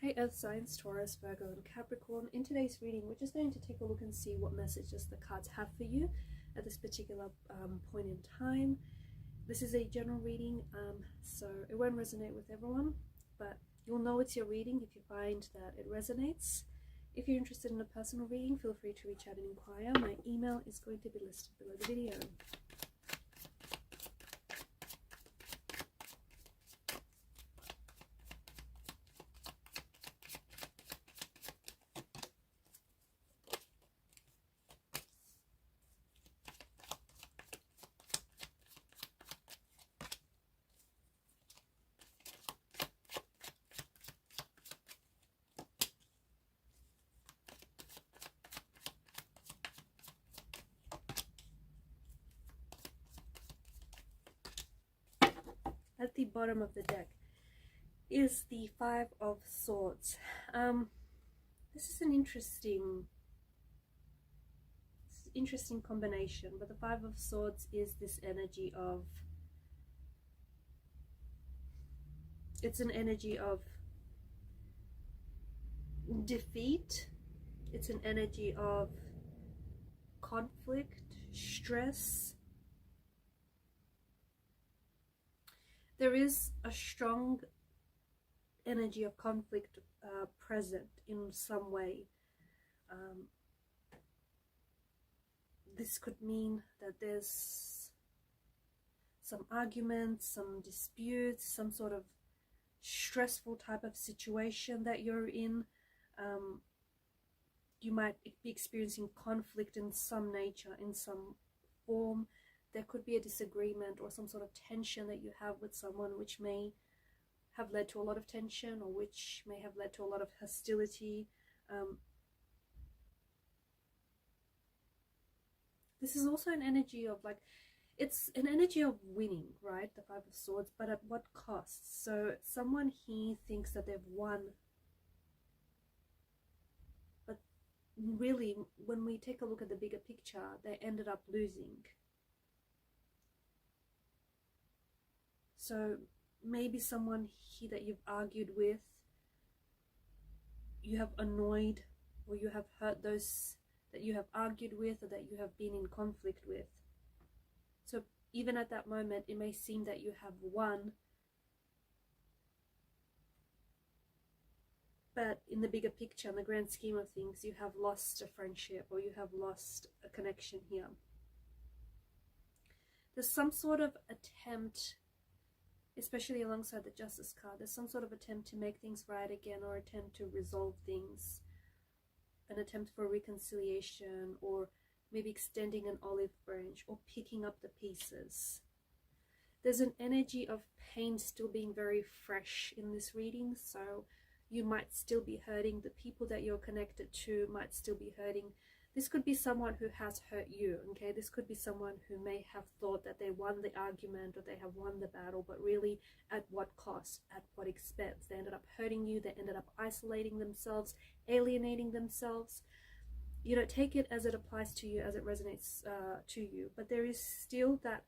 Hey Earth signs, Taurus, Virgo and Capricorn. In today's reading, we're just going to take a look and see what messages the cards have for you at this particular point in time. This is a general reading, so it won't resonate with everyone, but you'll know it's your reading if you find that it resonates. If you're interested in a personal reading, feel free to reach out and inquire. My email is going to be listed below the video. At the bottom of the deck is the Five of Swords. This is an interesting combination, but the Five of Swords is this energy of, it's an energy of defeat, it's an energy of conflict, stress. There is a strong energy of conflict present in some way. This could mean that there's some arguments, some disputes, some sort of stressful type of situation that you're in. You might be experiencing conflict in some nature, in some form. There could be a disagreement or some sort of tension that you have with someone, which may have led to a lot of tension or which may have led to a lot of hostility. This is also an energy of, like, it's an energy of winning, right? The Five of Swords, but at what cost? So someone here thinks that they've won, but really, when we take a look at the bigger picture, they ended up losing. So maybe someone here that you've argued with, you have annoyed, or you have hurt those that you have argued with or that you have been in conflict with. So even at that moment, it may seem that you have won, but in the bigger picture, in the grand scheme of things, you have lost a friendship or you have lost a connection here. There's some sort of attempt, especially alongside the Justice card, there's some sort of attempt to make things right again, or attempt to resolve things, an attempt for reconciliation, or maybe extending an olive branch or picking up the pieces. There's an energy of pain still being very fresh in this reading, so you might still be hurting. The people that you're connected to might still be hurting. This could be someone who has hurt you, okay? This could be someone who may have thought that they won the argument or they have won the battle, but really at what cost, at what expense? They ended up hurting you, they ended up isolating themselves, alienating themselves. You know, take it as it applies to you, as it resonates to you. But there is still that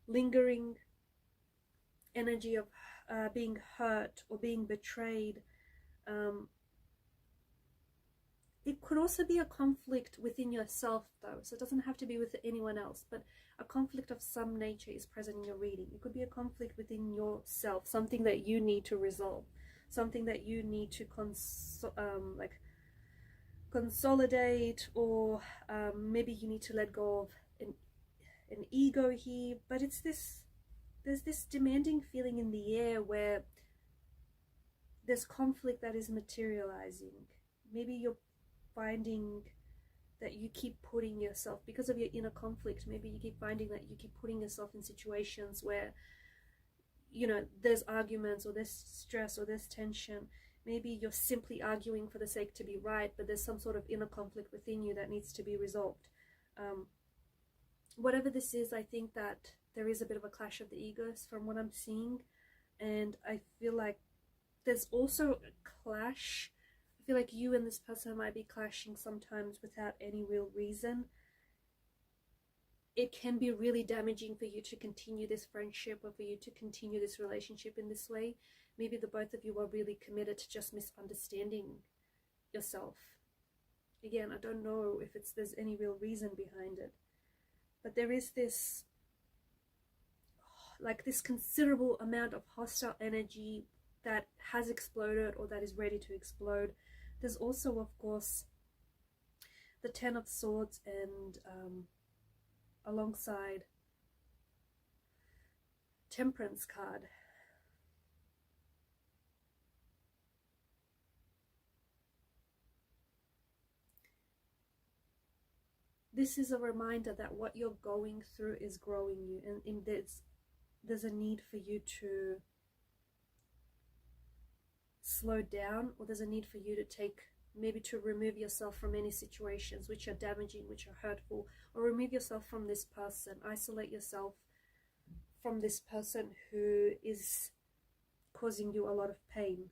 lingering energy of being hurt or being betrayed. It could also be a conflict within yourself, though, so it doesn't have to be with anyone else, but a conflict of some nature is present in your reading. It could be a conflict within yourself, something that you need to resolve, something that you need to consolidate, or maybe you need to let go of an ego here. But it's there's this demanding feeling in the air where there's conflict that is materializing. Maybe you're finding that you keep putting yourself, because of your inner conflict, maybe you keep finding that you keep putting yourself in situations where, you know, there's arguments or there's stress or there's tension. Maybe you're simply arguing for the sake to be right, but there's some sort of inner conflict within you that needs to be resolved. Whatever this is, I think that there is a bit of a clash of the egos from what I'm seeing, and I feel like there's also a clash. I feel like you and this person might be clashing sometimes without any real reason. It can be really damaging for you to continue this friendship or for you to continue this relationship in this way. maybe the both of you are really committed to just misunderstanding yourself. Again, I don't know if there's any real reason behind it, but there is this, like this considerable amount of hostile energy that has exploded or that is ready to explode. There's also, of course, the Ten of Swords and alongside Temperance card. This is a reminder that what you're going through is growing you, and there's a need for you to slow down, or there's a need for you to maybe to remove yourself from any situations which are damaging, which are hurtful, or remove yourself from this person, isolate yourself from this person who is causing you a lot of pain.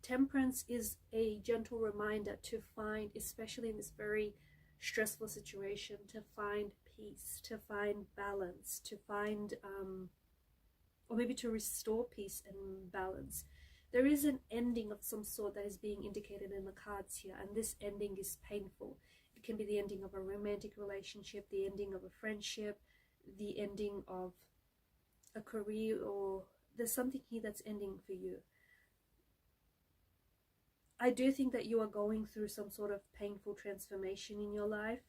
Temperance is a gentle reminder to find, especially in this very stressful situation, to find peace, to find balance, to find, or maybe to restore peace and balance. There is an ending of some sort that is being indicated in the cards here, and this ending is painful. It can be the ending of a romantic relationship, the ending of a friendship, the ending of a career, or there's something here that's ending for you. I do think that you are going through some sort of painful transformation in your life,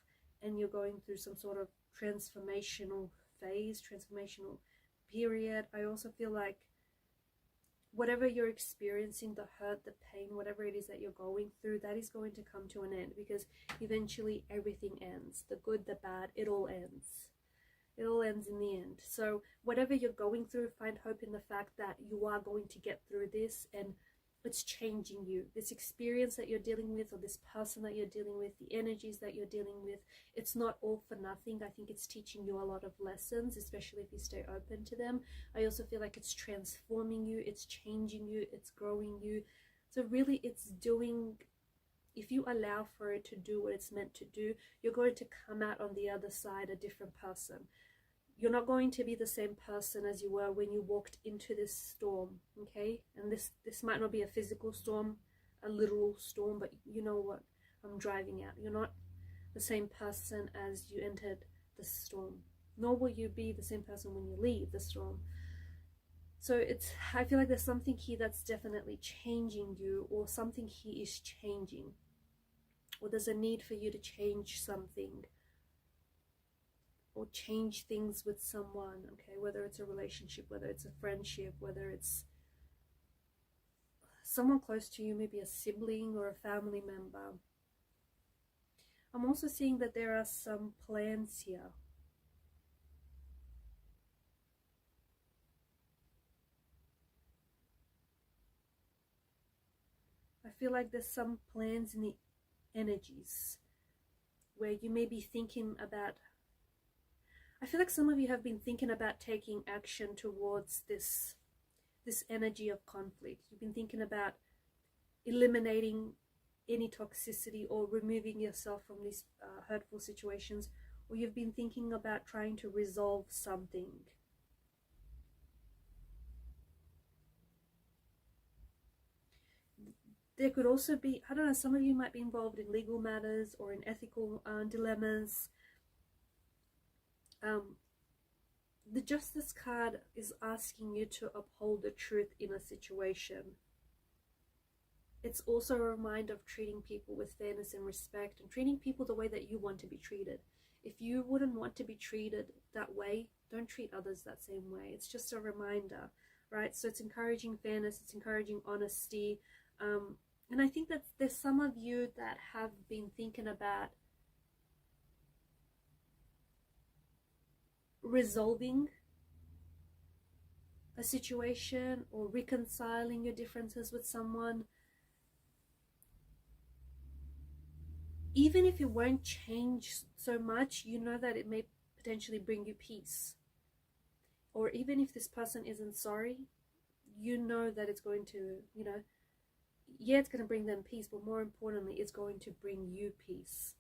and you're going through some sort of transformational phase, transformational period. I also feel like whatever you're experiencing, the hurt, the pain, whatever it is that you're going through, that is going to come to an end, because eventually everything ends. The good, the bad, it all ends. It all ends in the end. So whatever you're going through, find hope in the fact that you are going to get through this, and it's changing you. This experience that you're dealing with, or this person that you're dealing with, the energies that you're dealing with, it's not all for nothing. I think it's teaching you a lot of lessons, especially if you stay open to them. I also feel like it's transforming you, it's changing you, it's growing you. So really it's doing, if you allow for it to do what it's meant to do, you're going to come out on the other side a different person. You're not going to be the same person as you were when you walked into this storm, okay? And this might not be a physical storm, a literal storm, but you know what I'm driving at. You're not the same person as you entered the storm, nor will you be the same person when you leave the storm. So I feel like there's something here that's definitely changing you, or something here is changing, or there's a need for you to change something, or change things with someone, okay? Whether it's a relationship, whether it's a friendship, whether it's someone close to you, maybe a sibling or a family member. I'm also seeing that there are some plans here. I feel like there's some plans in the energies where you may be thinking about, I feel like some of you have been thinking about taking action towards this energy of conflict. You've been thinking about eliminating any toxicity or removing yourself from these hurtful situations, or you've been thinking about trying to resolve something. There could also be, I don't know, some of you might be involved in legal matters or in ethical dilemmas. The Justice card is asking you to uphold the truth in a situation. It's also a reminder of treating people with fairness and respect, and treating people the way that you want to be treated. If you wouldn't want to be treated that way, don't treat others that same way. It's just a reminder, right? So it's encouraging fairness, it's encouraging honesty. And I think that there's some of you that have been thinking about resolving a situation or reconciling your differences with someone. Even if it won't change so much, you know that it may potentially bring you peace. Or even if this person isn't sorry, you know that it's going to, yeah, it's going to bring them peace, but more importantly, it's going to bring you peace.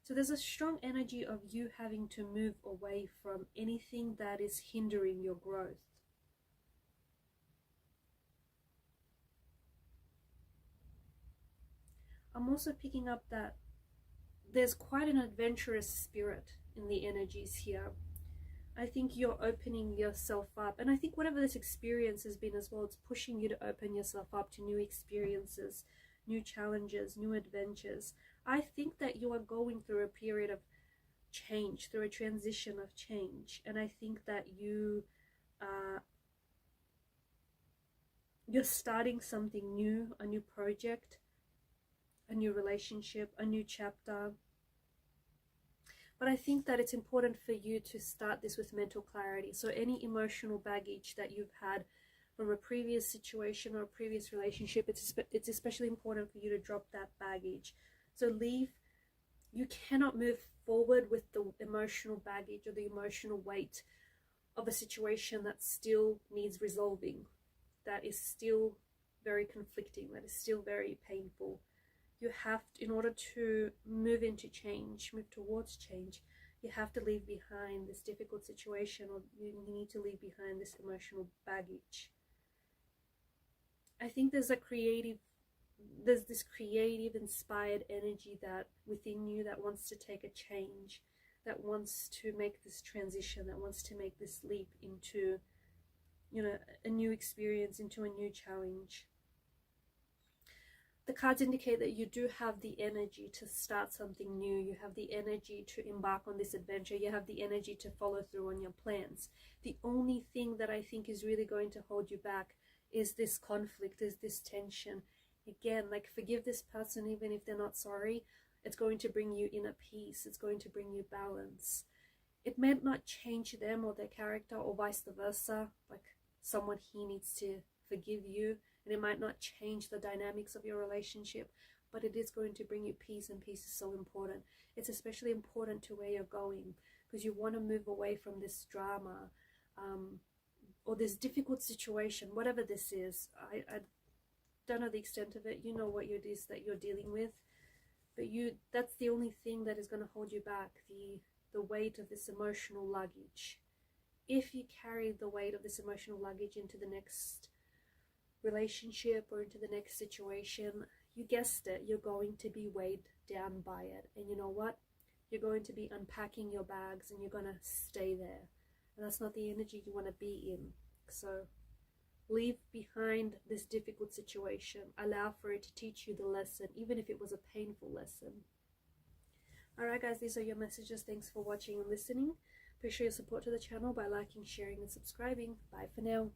So there's a strong energy of you having to move away from anything that is hindering your growth. I'm also picking up that there's quite an adventurous spirit in the energies here. I think you're opening yourself up, and I think whatever this experience has been as well, it's pushing you to open yourself up to new experiences, new challenges, new adventures. I think that you are going through a period of change, through a transition of change, and I think that you're starting something new, a new project, a new relationship, a new chapter. But I think that it's important for you to start this with mental clarity. So any emotional baggage that you've had from a previous situation or a previous relationship, it's especially important for you to drop that baggage. So you cannot move forward with the emotional baggage or the emotional weight of a situation that still needs resolving, that is still very conflicting, that is still very painful. You have to, in order to move into change, move towards change, you have to leave behind this difficult situation, or you need to leave behind this emotional baggage. I think there's this creative, inspired energy that within you that wants to take a change, that wants to make this transition, that wants to make this leap into, a new experience, into a new challenge. The cards indicate that you do have the energy to start something new. You have the energy to embark on this adventure. You have the energy to follow through on your plans. The only thing that I think is really going to hold you back is this conflict, is this tension. Again, like, forgive this person even if they're not sorry. It's going to bring you inner peace. It's going to bring you balance. It may not change them or their character, or vice versa. Like, someone here needs to forgive you, and it might not change the dynamics of your relationship, but it is going to bring you peace, and peace is so important. It's especially important to where you're going, because you want to move away from this drama, or this difficult situation, whatever this is. I don't know the extent of it. You know what it is that you're dealing with, but that's the only thing that is going to hold you back, the weight of this emotional luggage. If you carry the weight of this emotional luggage into the next relationship or into the next situation, you guessed it, you're going to be weighed down by it. And you know what? You're going to be unpacking your bags, and you're going to stay there. And that's not the energy you want to be in. So leave behind this difficult situation. Allow for it to teach you the lesson, even if it was a painful lesson. Alright guys, these are your messages. Thanks for watching and listening. Please show your support to the channel by liking, sharing and subscribing. Bye for now.